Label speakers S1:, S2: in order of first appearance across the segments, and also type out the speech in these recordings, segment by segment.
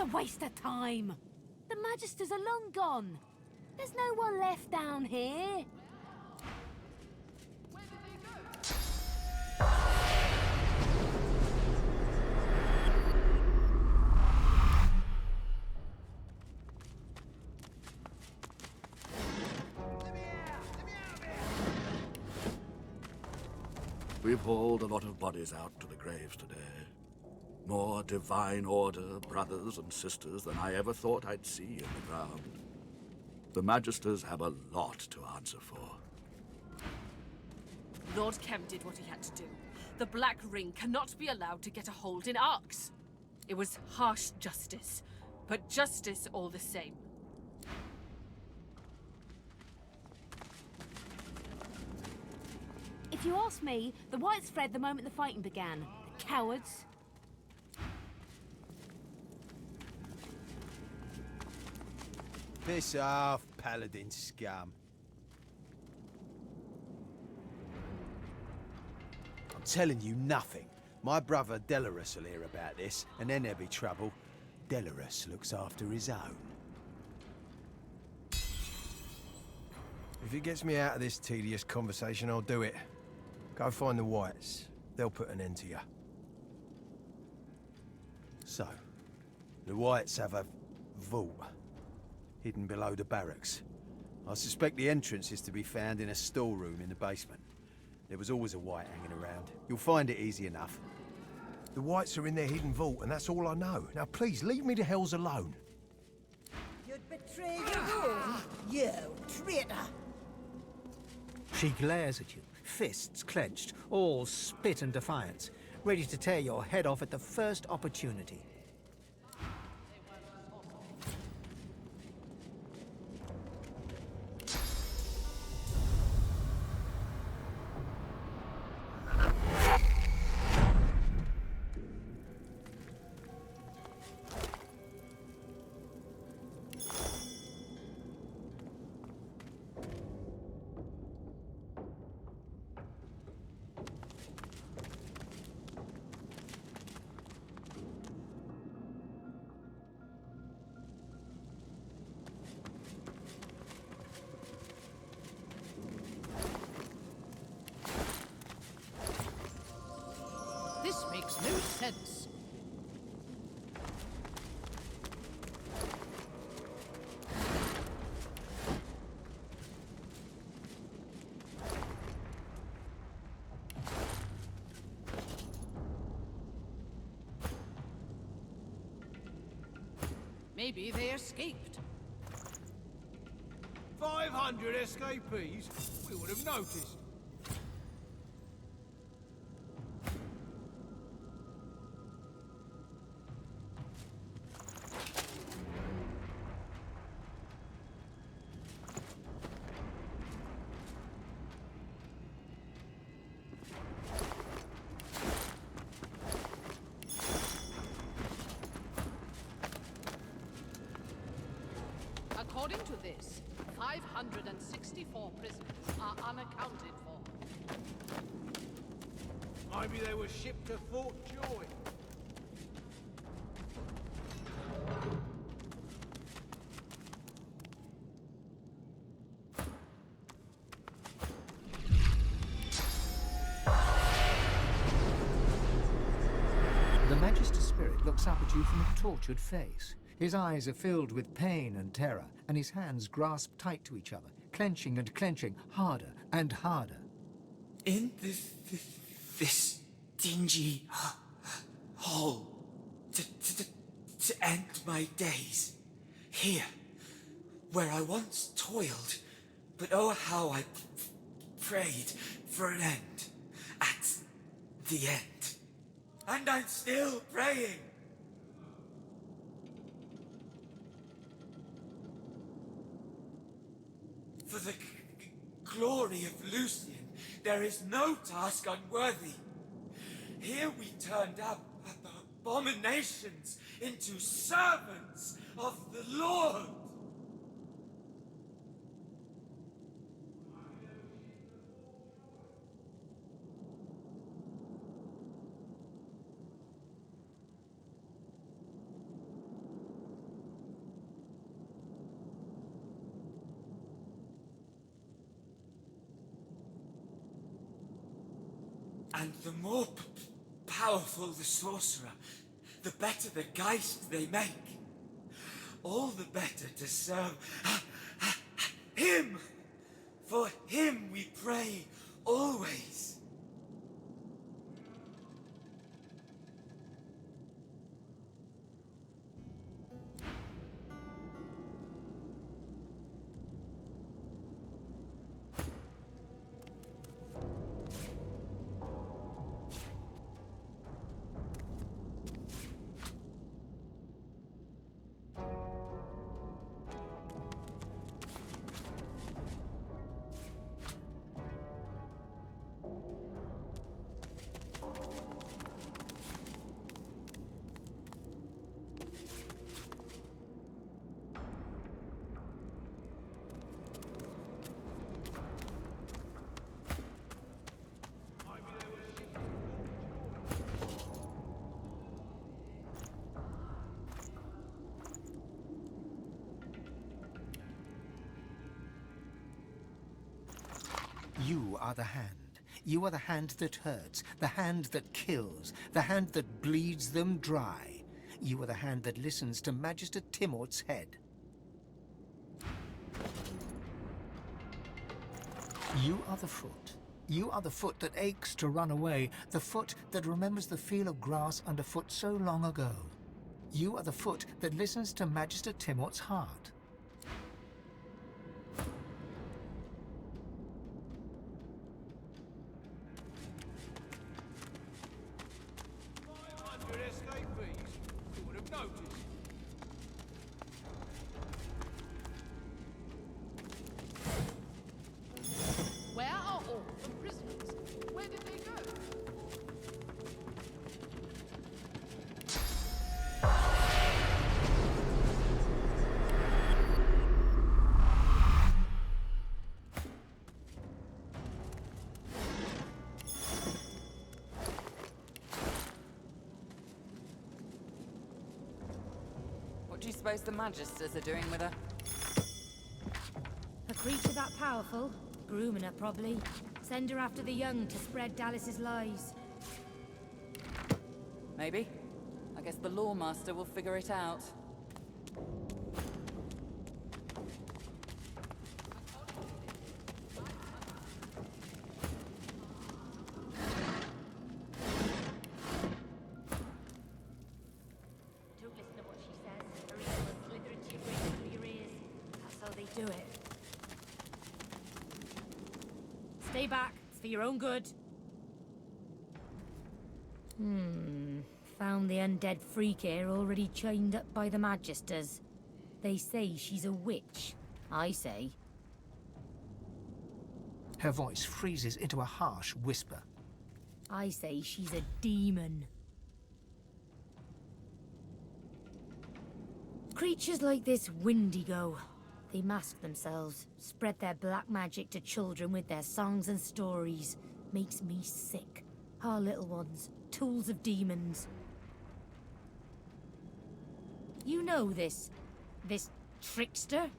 S1: a waste of time. The Magisters are long gone. There's no one left down here.
S2: We've hauled a lot of bodies out to the graves today. More divine order brothers and sisters than I ever thought I'd see in the ground. The Magisters have a lot to answer for.
S3: Lord Kemp did what he had to do. The Black Ring cannot be allowed to get a hold in Arx. It was harsh justice, but justice all the same.
S1: If you ask me, the Whites fled the moment the fighting began. The cowards.
S4: Piss off, Paladin scum. I'm telling you nothing. My brother Delarus will hear about this, and then there'll be trouble. Delarus looks after his own.
S5: If it gets me out of this tedious conversation, I'll do it. Go find the Whites. They'll put an end to you.
S4: So, the Whites have a vault hidden below the barracks. I suspect the entrance is to be found in a storeroom in the basement. There was always a White hanging around. You'll find it easy enough.
S5: The Whites are in their hidden vault, and that's all I know. Now please, leave me the hells alone.
S6: You'd betray your own, you traitor!
S7: She glares at you, fists clenched, all spit and defiance, ready to tear your head off at the first opportunity.
S8: This makes no sense. Maybe they escaped.
S9: 500 escapees? We would have noticed.
S8: According to this, 564 prisoners are unaccounted for.
S9: Maybe they were shipped to Fort Joy.
S7: The Magister Spirit looks up at you from a tortured face. His eyes are filled with pain and terror, and his hands grasp tight to each other, clenching and clenching, harder and harder.
S10: In this dingy hole, to end my days. Here, where I once toiled, but oh how I prayed for an end. At the end. And I'm still praying. For the glory of Lucian, there is no task unworthy. Here we turned out abominations into servants of the Lord. And the more powerful the sorcerer, the better the geist they make. All the better to serve him. For him we pray always.
S7: You are the hand. You are the hand that hurts, the hand that kills, the hand that bleeds them dry. You are the hand that listens to Magister Timort's head. You are the foot. You are the foot that aches to run away, the foot that remembers the feel of grass underfoot so long ago. You are the foot that listens to Magister Timort's heart.
S9: Escapees, we would have noticed.
S8: Where are all the prisoners? Where did they go?
S11: What do you suppose the Magisters are doing with her?
S1: A creature that powerful? Grooming her, probably. Send her after the young to spread Dallas's lies.
S11: Maybe. I guess the Lawmaster will figure it out.
S1: Don't listen to what she says, or evil will slither into your brain through your ears. That's how they do it. Stay back. It's for your own good. Found the undead freak here already chained up by the Magisters. They say she's a witch. I say.
S7: Her voice freezes into a harsh whisper.
S1: I say she's a demon. Creatures like this Windigo. They mask themselves, spread their black magic to children with their songs and stories. Makes me sick. Our little ones, tools of demons. You know this trickster?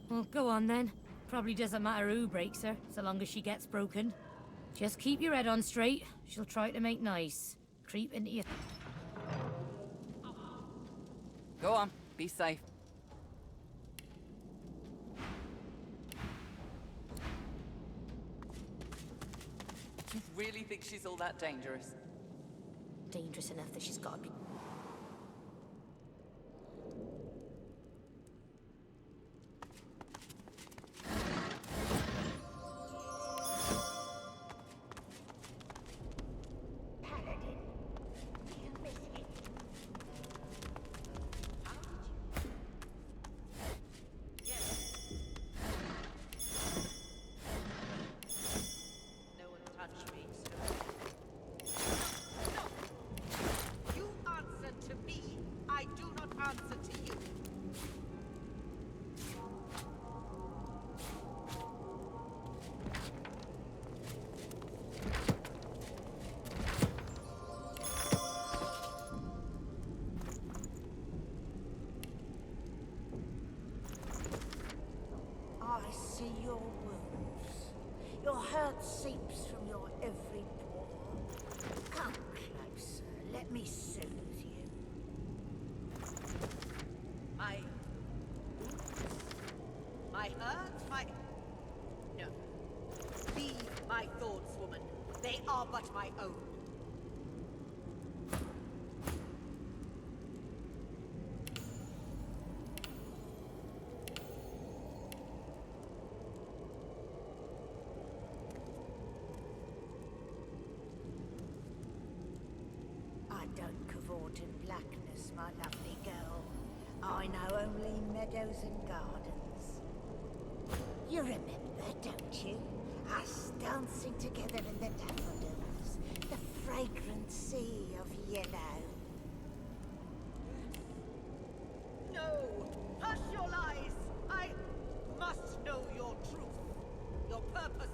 S1: Well, go on then. Probably doesn't matter who breaks her, so long as she gets broken. Just keep your head on straight. She'll try to make nice. Creep into your...
S11: Go on, be safe. You really think she's all that dangerous?
S1: Dangerous enough that she's got to be...
S6: No one touch me, sir. No! You are see your wounds. Your hurt seeps from your every pore. Come closer, let me soothe you.
S12: My wounds? My hurt? My... No. Leave my thoughts, woman. They are but my own.
S6: I don't cavort in blackness, my lovely girl. I know only meadows and gardens. You remember, don't you? Us dancing together in the daffodils, the fragrant sea of yellow.
S12: No! Hush your lies! I must know your truth. Your purpose.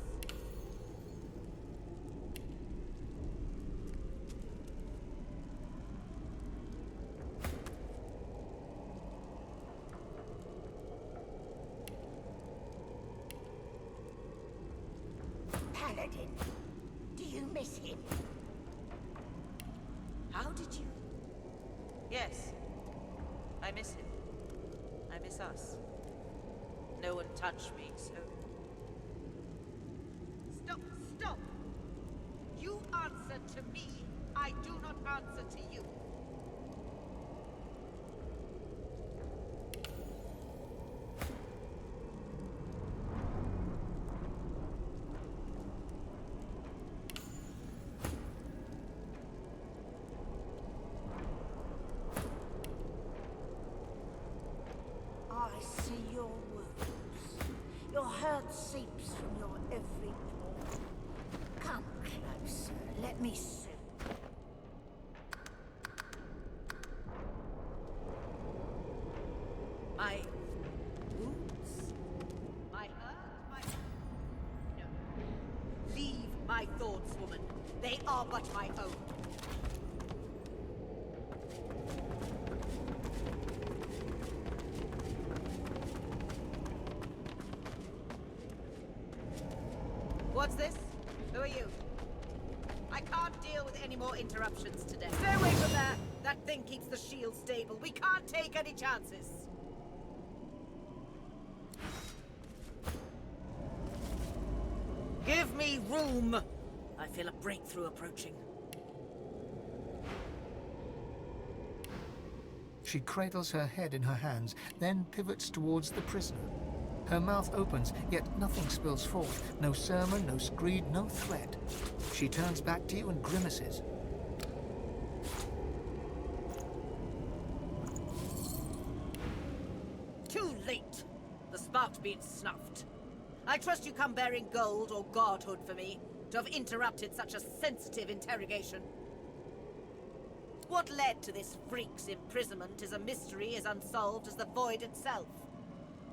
S6: Paladin, do you miss him?
S12: How did you... Yes. I miss him. I miss us. No one touched me, so... Stop! Stop! You answer to me. I do not answer to you.
S6: I see your wounds. Your hurt seeps from your every pore. Come closer, let me soothe.
S12: My wounds? My hurt? My... No. Leave my thoughts, woman. They are but my own. What's this? Who are you? I can't deal with any more interruptions today. Stay away from there! That thing keeps the shield stable. We can't take any chances. Give me room! I feel a breakthrough approaching.
S7: She cradles her head in her hands, then pivots towards the prisoner. Her mouth opens, yet nothing spills forth. No sermon, no screed, no threat. She turns back to you and grimaces.
S12: Too late! The spark's been snuffed. I trust you come bearing gold or godhood for me, to have interrupted such a sensitive interrogation. What led to this freak's imprisonment is a mystery as unsolved as the void itself.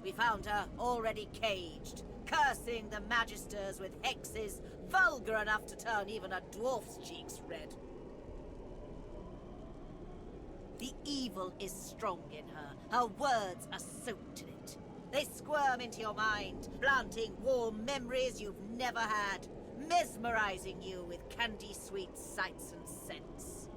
S12: We found her already caged, cursing the Magisters with hexes vulgar enough to turn even a dwarf's cheeks red. The evil is strong in her. Her words are soaked in it. They squirm into your mind, planting warm memories you've never had, mesmerizing you with candy-sweet sights and scents.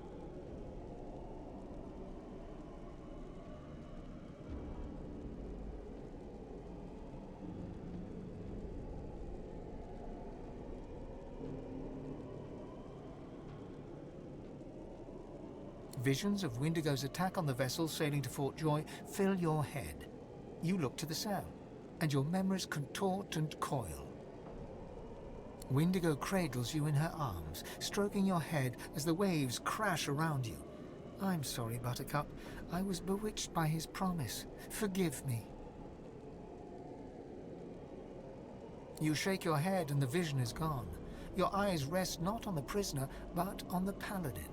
S7: Visions of Windigo's attack on the vessel sailing to Fort Joy fill your head. You look to the south, and your memories contort and coil. Windigo cradles you in her arms, stroking your head as the waves crash around you. I'm sorry, Buttercup. I was bewitched by his promise. Forgive me. You shake your head and the vision is gone. Your eyes rest not on the prisoner, but on the paladin.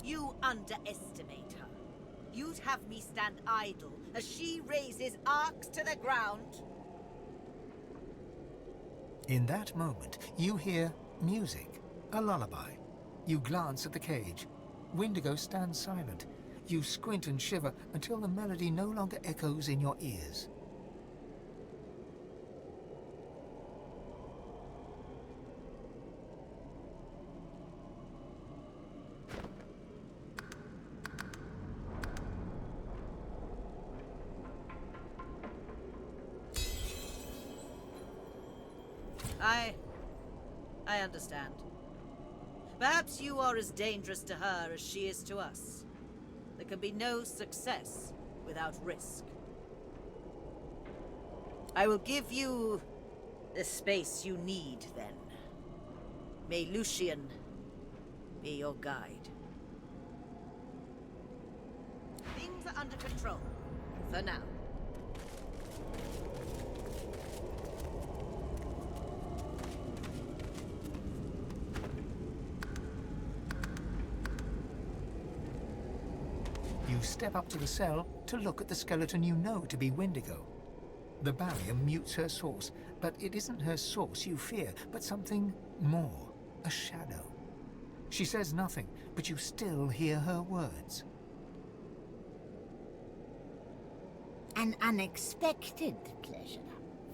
S12: You underestimate her. You'd have me stand idle as she raises arcs to the ground?
S7: In that moment, you hear music. A lullaby. You glance at the cage. Windigo stands silent. You squint and shiver until the melody no longer echoes in your ears.
S12: I understand. Perhaps you are as dangerous to her as she is to us. There can be no success without risk. I will give you the space you need, then. May Lucian be your guide. Things are under control, for now.
S7: You step up to the cell to look at the skeleton you know to be Windigo. The barrier mutes her source, but it isn't her source you fear, but something more, a shadow. She says nothing, but you still hear her words.
S6: An unexpected pleasure.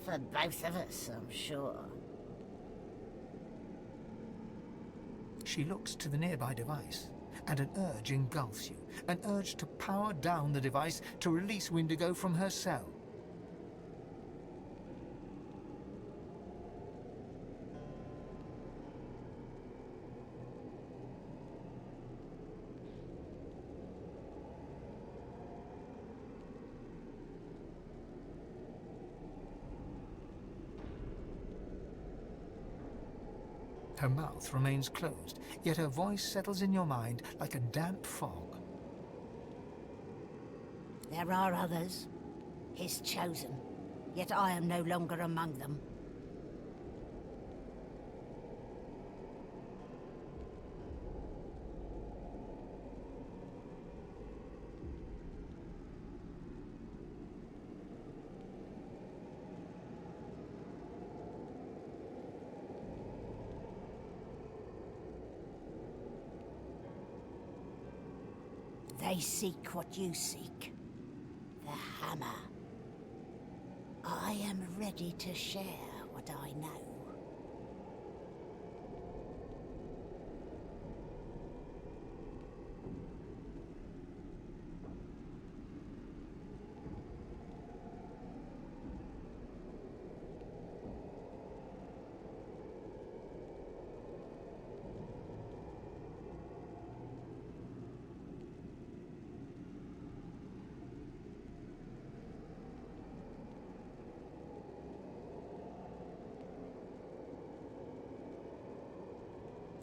S6: For both of us, I'm sure.
S7: She looks to the nearby device, and an urge engulfs you. An urge to power down the device to release Windigo from her cell. Her mouth remains closed, yet her voice settles in your mind like a damp fog.
S6: There are others, his chosen, yet I am no longer among them. They seek what you seek. The hammer. I am ready to share what I know.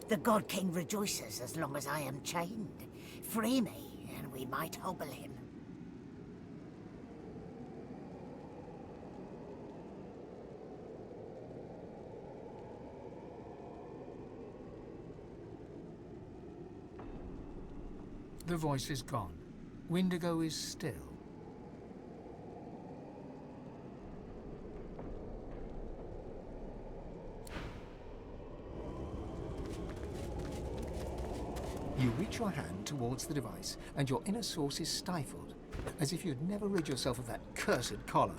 S6: The God King rejoices as long as I am chained. Free me, and we might hobble him.
S7: The voice is gone. Windigo is still. You reach your hand towards the device, and your inner source is stifled, as if you'd never rid yourself of that cursed collar.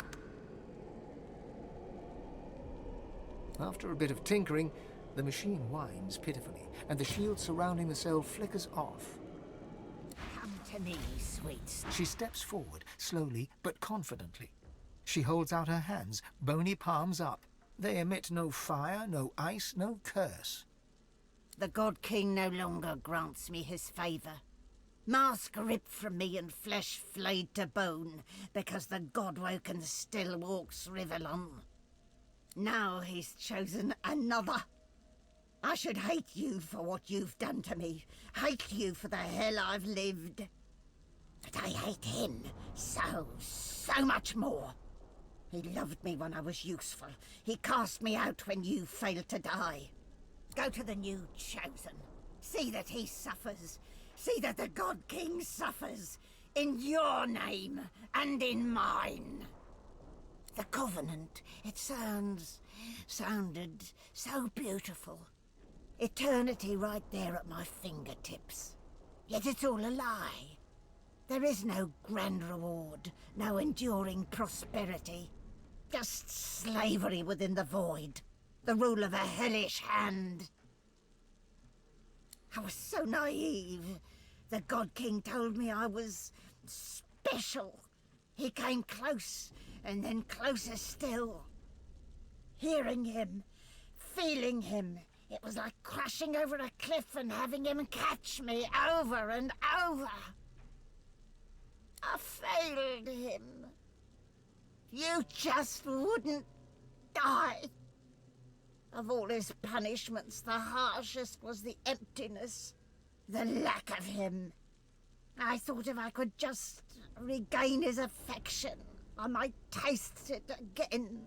S7: After a bit of tinkering, the machine whines pitifully, and the shield surrounding the cell flickers off.
S6: Come to me, sweets.
S7: She steps forward, slowly but confidently. She holds out her hands, bony palms up. They emit no fire, no ice, no curse.
S6: The God King no longer grants me his favor. Mask ripped from me and flesh flayed to bone, because the God-woken still walks Rivellon. Now he's chosen another. I should hate you for what you've done to me, hate you for the hell I've lived. But I hate him so much more. He loved me when I was useful. He cast me out when you failed to die. Go to the new chosen. See that he suffers. See that the God King suffers. In your name and in mine. The Covenant, it sounded so beautiful. Eternity right there at my fingertips. Yet it's all a lie. There is no grand reward, no enduring prosperity. Just slavery within the void. The rule of a hellish hand. I was so naive. The God King told me I was special. He came close, and then closer still. Hearing him, feeling him, it was like crashing over a cliff and having him catch me over and over. I failed him. You just wouldn't die. Of all his punishments, the harshest was the emptiness, the lack of him. I thought if I could just regain his affection, I might taste it again.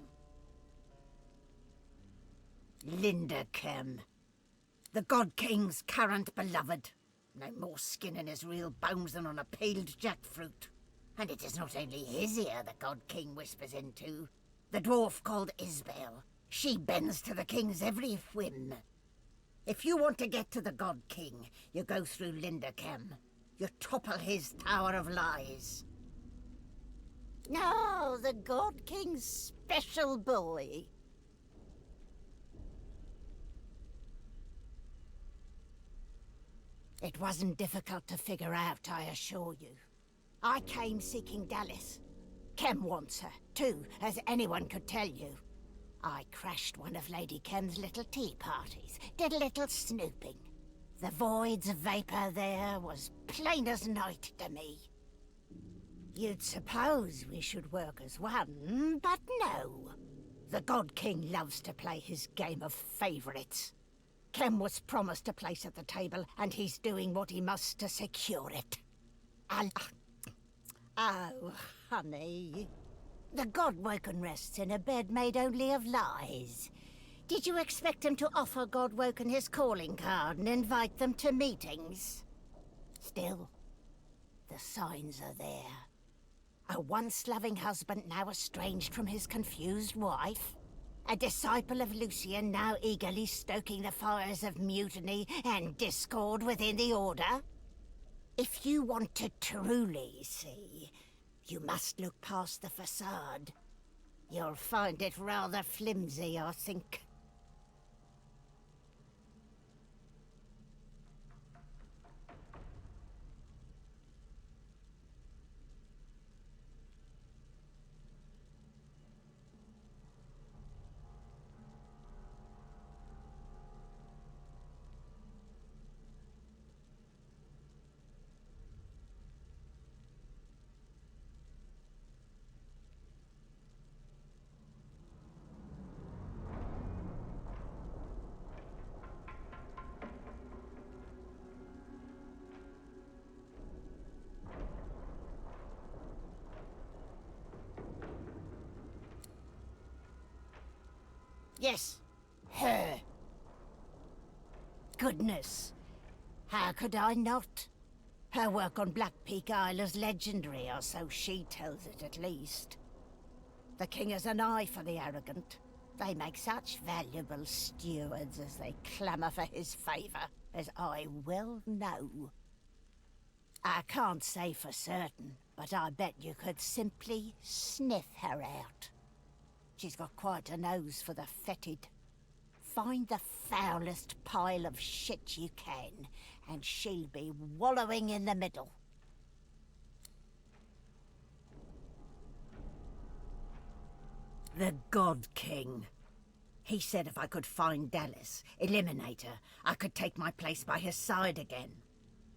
S6: Lindercam, the God King's current beloved. No more skin in his real bones than on a peeled jackfruit. And it is not only his ear the God King whispers into. The dwarf called Isbel. She bends to the king's every whim. If you want to get to the God King, you go through Lindercam. You topple his tower of lies. No, the God King's special boy. It wasn't difficult to figure out, I assure you. I came seeking Dallas. Kem wants her, too, as anyone could tell you. I crashed one of Lady Kem's little tea parties, did a little snooping. The void's vapor there was plain as night to me. You'd suppose we should work as one, but no. The God King loves to play his game of favorites. Kem was promised a place at the table, and he's doing what he must to secure it. Oh, honey. The God-Woken rests in a bed made only of lies. Did you expect him to offer God-Woken his calling card and invite them to meetings? Still, the signs are there. A once-loving husband now estranged from his confused wife. A disciple of Lucian now eagerly stoking the fires of mutiny and discord within the Order. If you want to truly see, you must look past the facade. You'll find it rather flimsy, I think. Yes, her. Goodness, how could I not? Her work on Black Peak Isle is legendary, or so she tells it at least. The king has an eye for the arrogant. They make such valuable stewards as they clamour for his favour, as I well know. I can't say for certain, but I bet you could simply sniff her out. She's got quite a nose for the fetid. Find the foulest pile of shit you can, and she'll be wallowing in the middle. The God King. He said if I could find Dallas, eliminate her, I could take my place by his side again.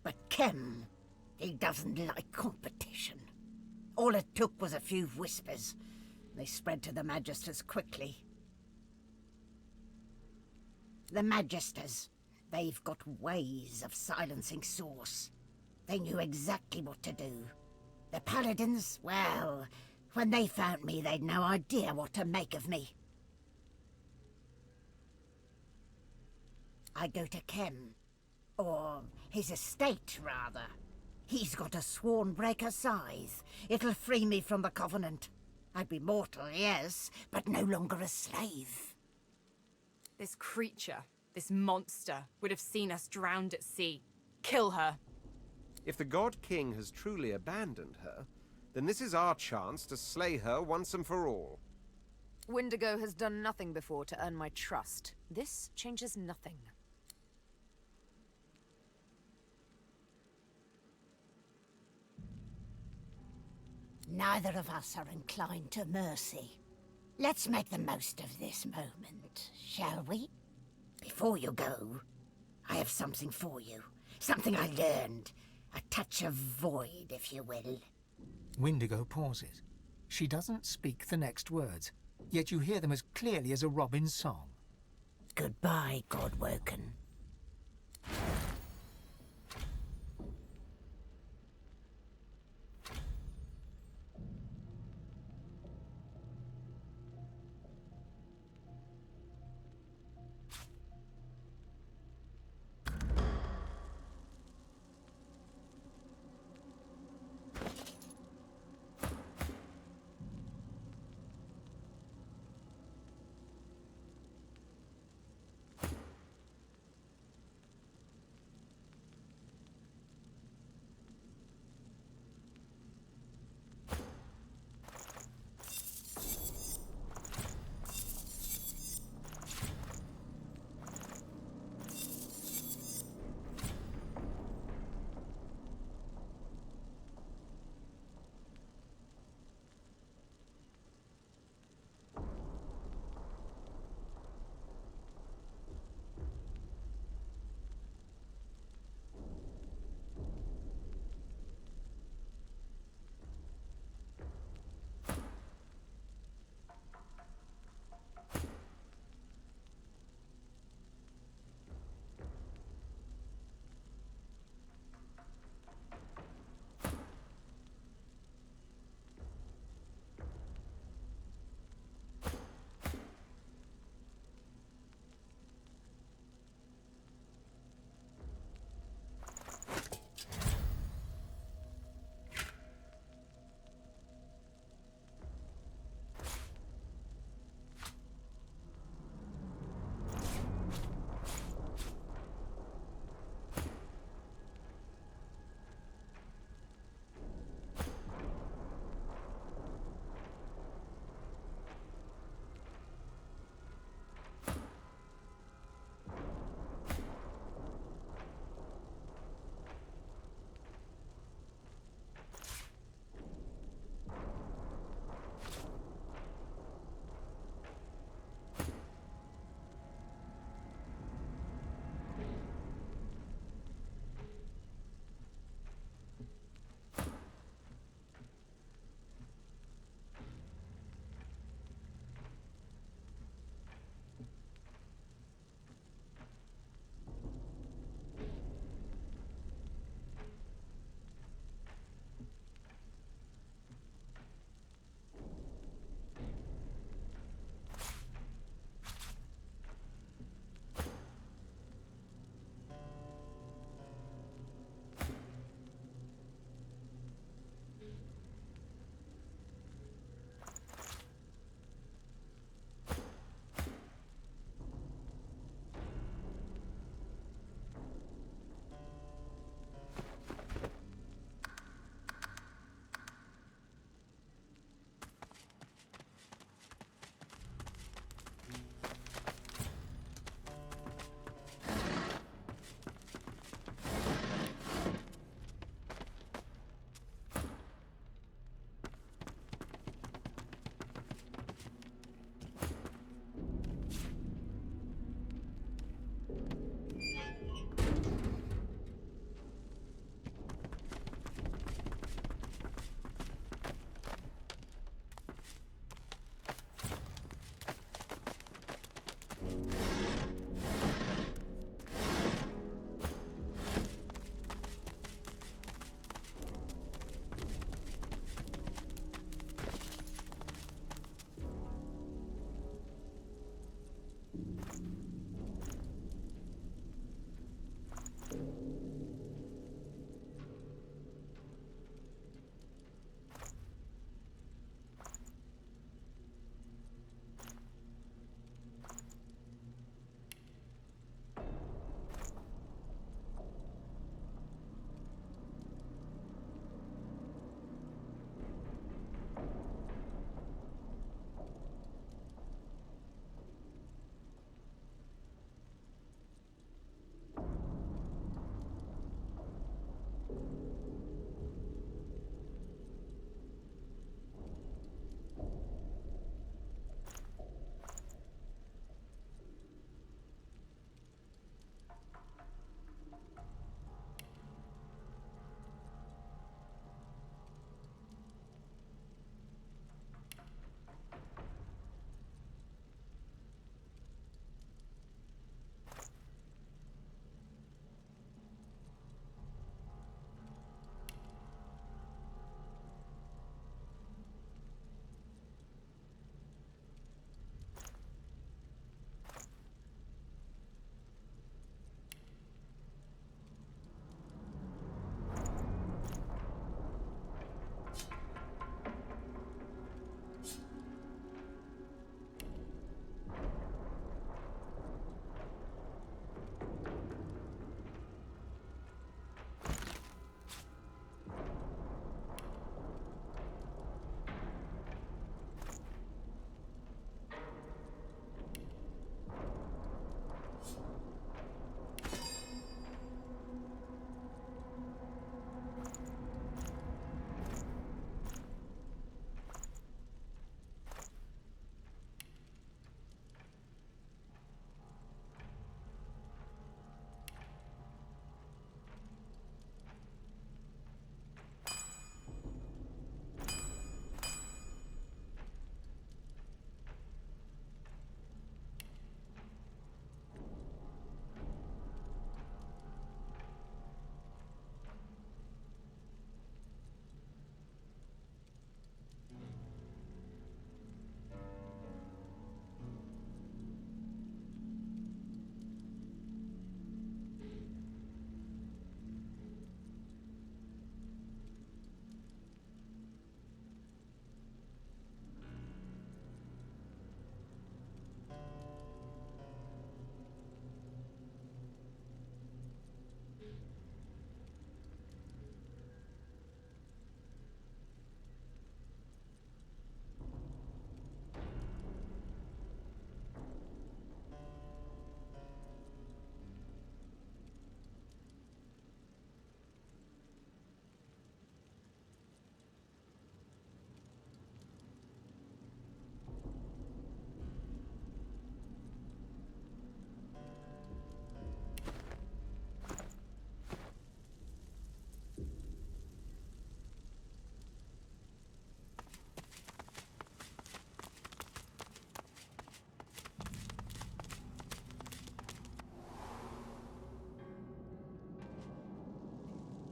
S6: But Kem, he doesn't like competition. All it took was a few whispers. They spread to the Magisters quickly. The Magisters, they've got ways of silencing Source. They knew exactly what to do. The Paladins, well, when they found me, they'd no idea what to make of me. I go to Kem. Or his estate, rather. He's got a sworn breaker scythe. It'll free me from the Covenant. I'd be mortal, yes, but no longer a slave.
S3: This creature, This monster would have seen us drowned at sea. Kill her.
S13: If the God King has truly abandoned her, then this is our chance to slay her once and for all.
S14: Wendigo has done nothing before to earn my trust. This changes nothing.
S6: Neither of us are inclined to mercy. Let's make the most of this moment, shall we? Before you go, I have something for you. Something I learned. A touch of void, if you will.
S7: Wendigo pauses. She doesn't speak the next words, yet you hear them as clearly as a robin's song.
S6: Goodbye, Godwoken.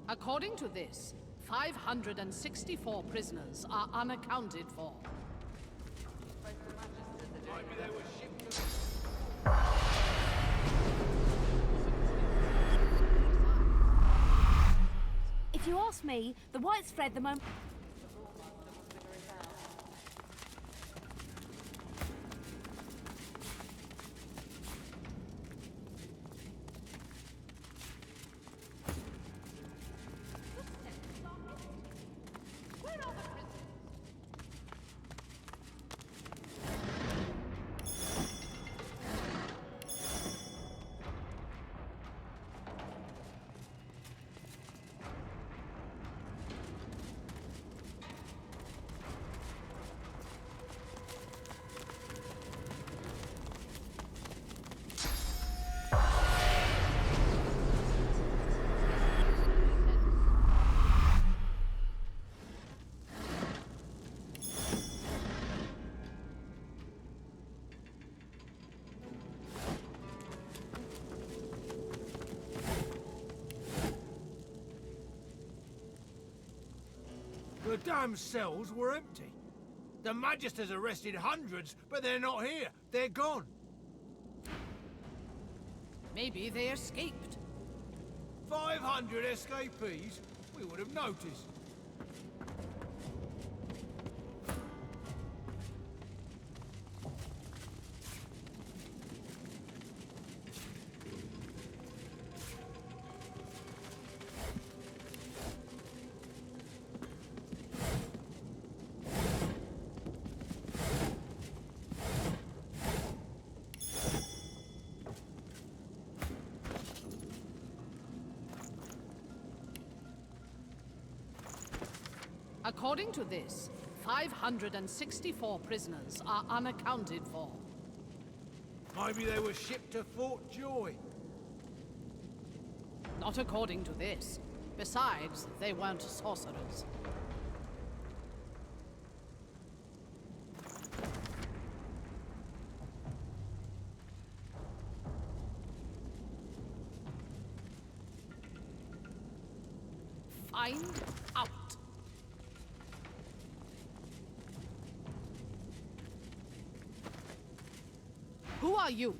S8: According to this, 564 prisoners are unaccounted for.
S1: If you ask me, the Whites fled the moment.
S9: The damn cells were empty. The Magisters arrested hundreds, but they're not here. They're gone.
S8: Maybe they escaped.
S9: 500 escapees? We would have noticed.
S8: According to this, 564 prisoners are unaccounted for.
S9: Maybe they were shipped to Fort Joy.
S8: Not according to this. Besides, they weren't sorcerers. Find out. Who are you?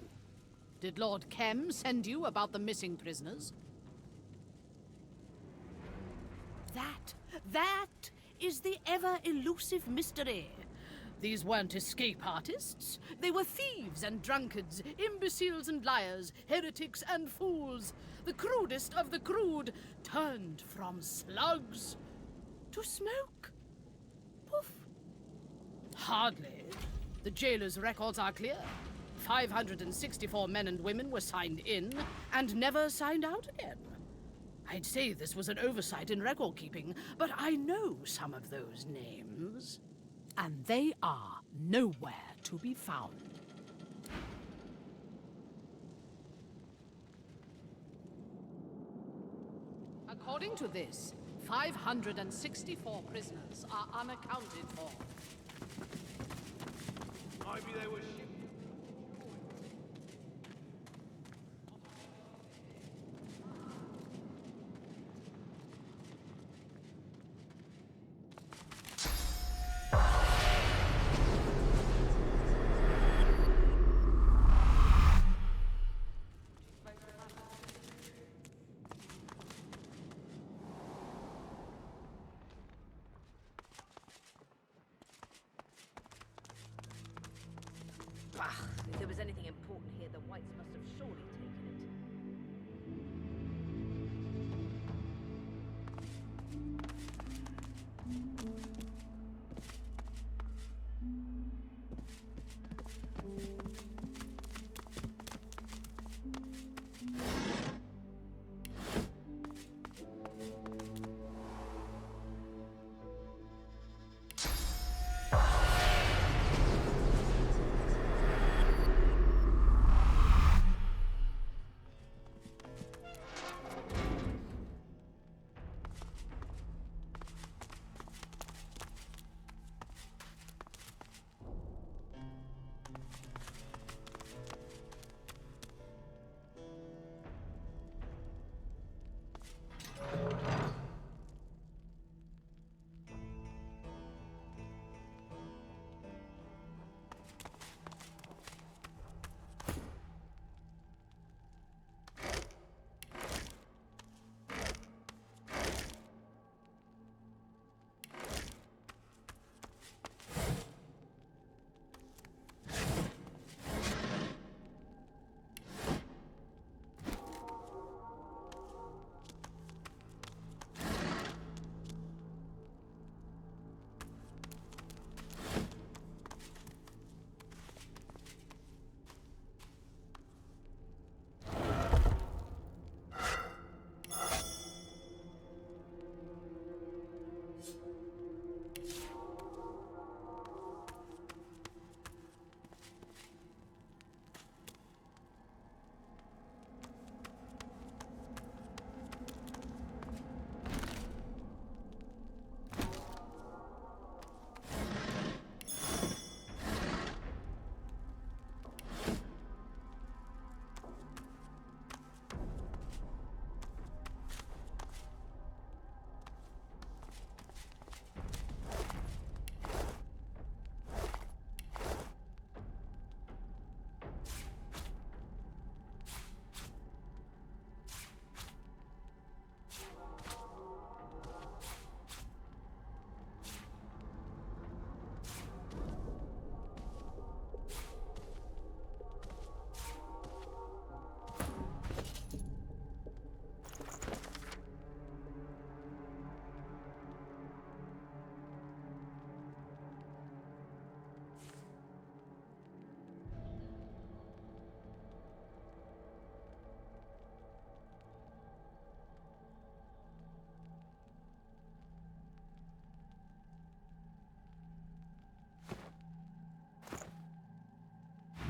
S8: Did Lord Kem send you about the missing prisoners? That is the ever-elusive mystery. These weren't escape artists. They were thieves and drunkards, imbeciles and liars, heretics and fools. The crudest of the crude, turned from slugs to smoke. Poof. Hardly. The jailer's records are clear. 564 men and women were signed in and never signed out again. I'd say this was an oversight in record keeping, but I know some of those names. And they are nowhere to be found. According to this, 564 prisoners are unaccounted for.
S9: Maybe they were shipped.
S12: Bah! If there was anything important here, the Whites must have surely taken it.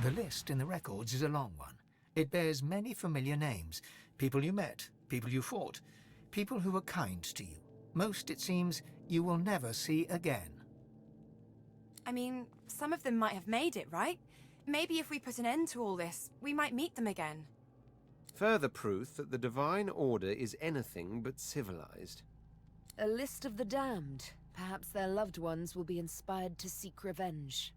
S7: The list in the records is a long one. It bears many familiar names. People you met, people you fought, people who were kind to you. Most, it seems, you will never see again.
S15: I mean, some of them might have made it, right? Maybe if we put an end to all this, we might meet them again.
S13: Further proof that the Divine Order is anything but civilized.
S14: A list of the damned. Perhaps their loved ones will be inspired to seek revenge.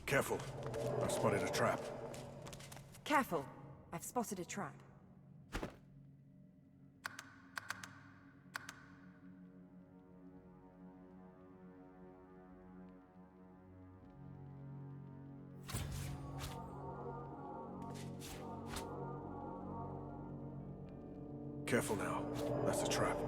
S16: Careful. I've spotted a trap.
S15: Careful. I've spotted a trap.
S16: Careful now. That's a trap.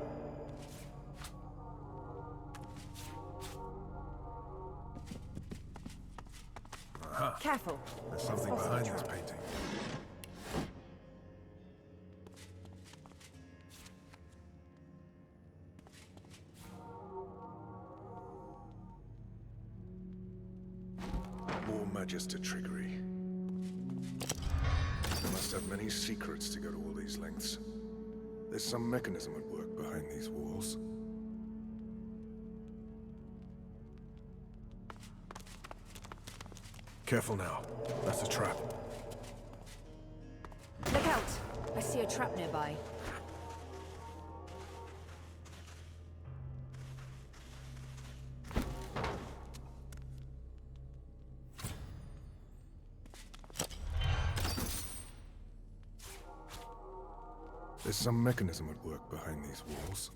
S16: Aha.
S15: Careful.
S16: There's something behind this painting. More Magister trickery. They must have many secrets to go to all these lengths. There's some mechanism at work behind these walls. Careful now. That's a trap.
S14: Look out! I see a trap nearby.
S16: There's some mechanism at work behind these walls.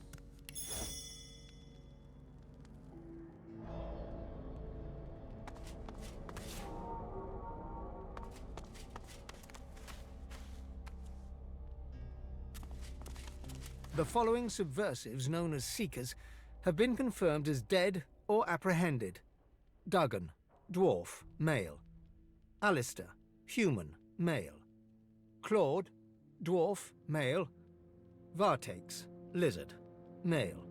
S7: The following subversives, known as Seekers, have been confirmed as dead or apprehended. Duggan, dwarf, male. Alistair, human, male. Claude, dwarf, male. Vartakes, lizard, male.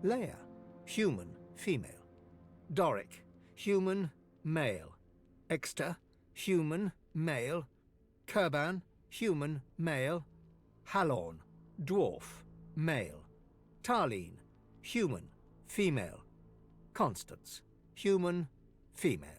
S7: Leia, human, female. Doric, human, male. Exeter, human, male. Kurban, human, male. Halorn, dwarf, male. Tarleen, human, female. Constance, human, female.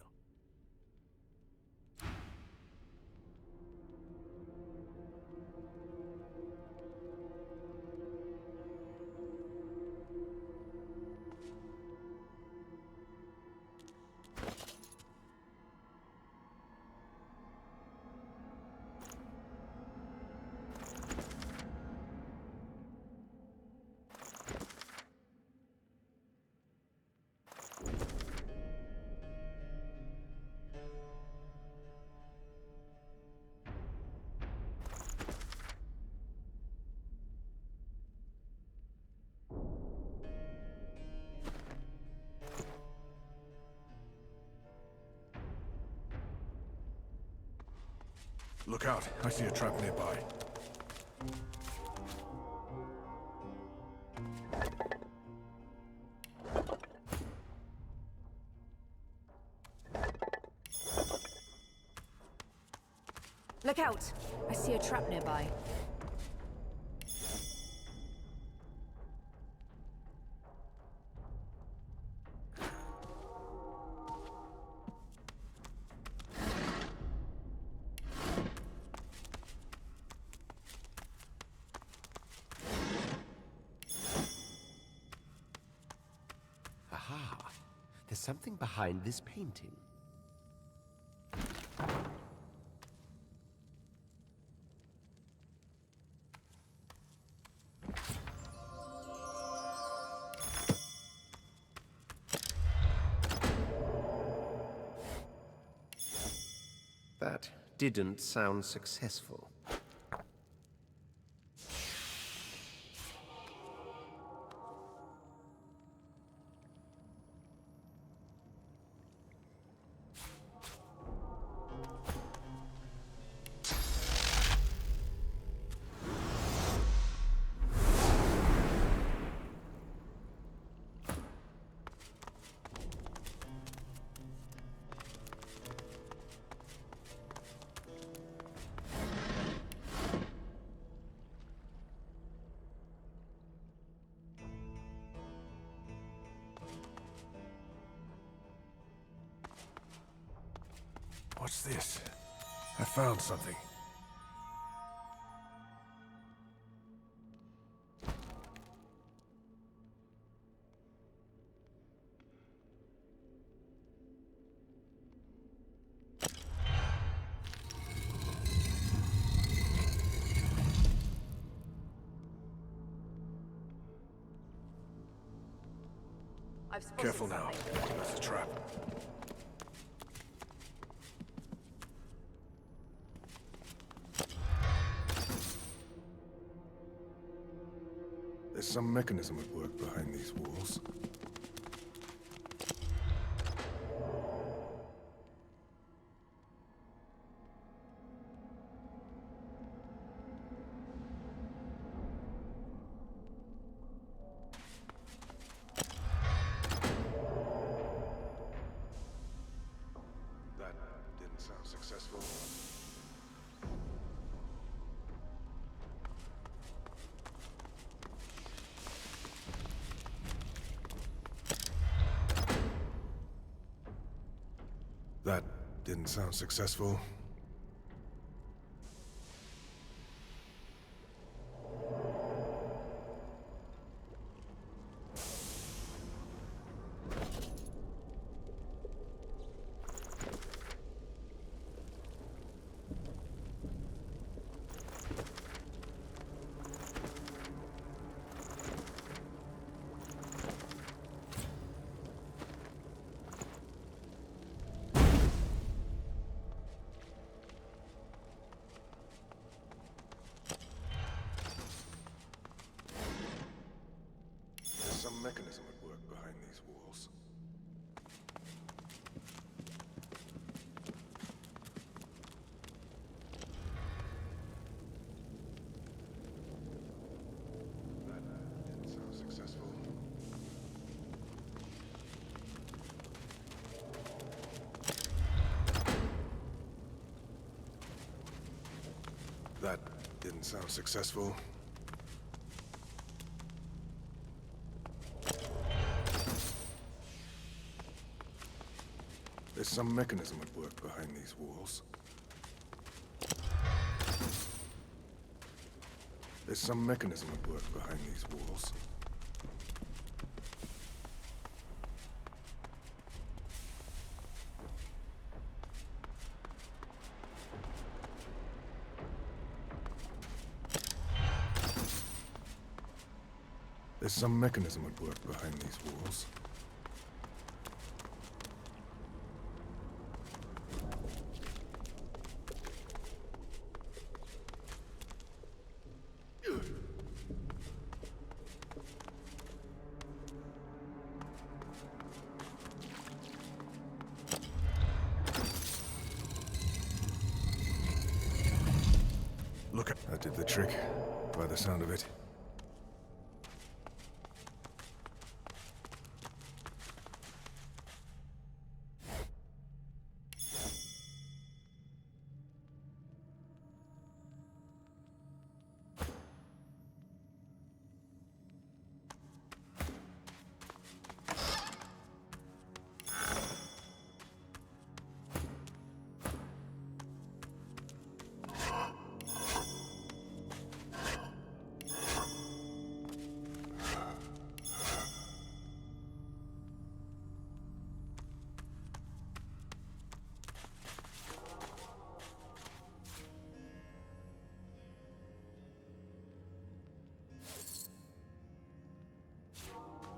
S16: Look out. I see a trap nearby.
S14: Look out! I see a trap nearby.
S17: There's something behind this painting.
S13: That didn't sound successful.
S16: What's this? I found something. Careful now. That's a trap. There's some mechanism at work behind these walls. That didn't sound successful. That didn't sound successful. Some mechanism at work behind these walls. That didn't sound successful. That didn't sound successful. There's some mechanism at work behind these walls. There's some mechanism at work behind these walls. There's some mechanism at work behind these walls. Look at that did the trick, by the sound of it.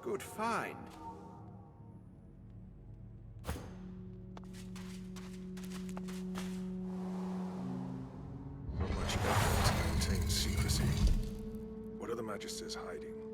S13: Good find.
S16: Much effort to maintain secrecy. What are the Magisters hiding?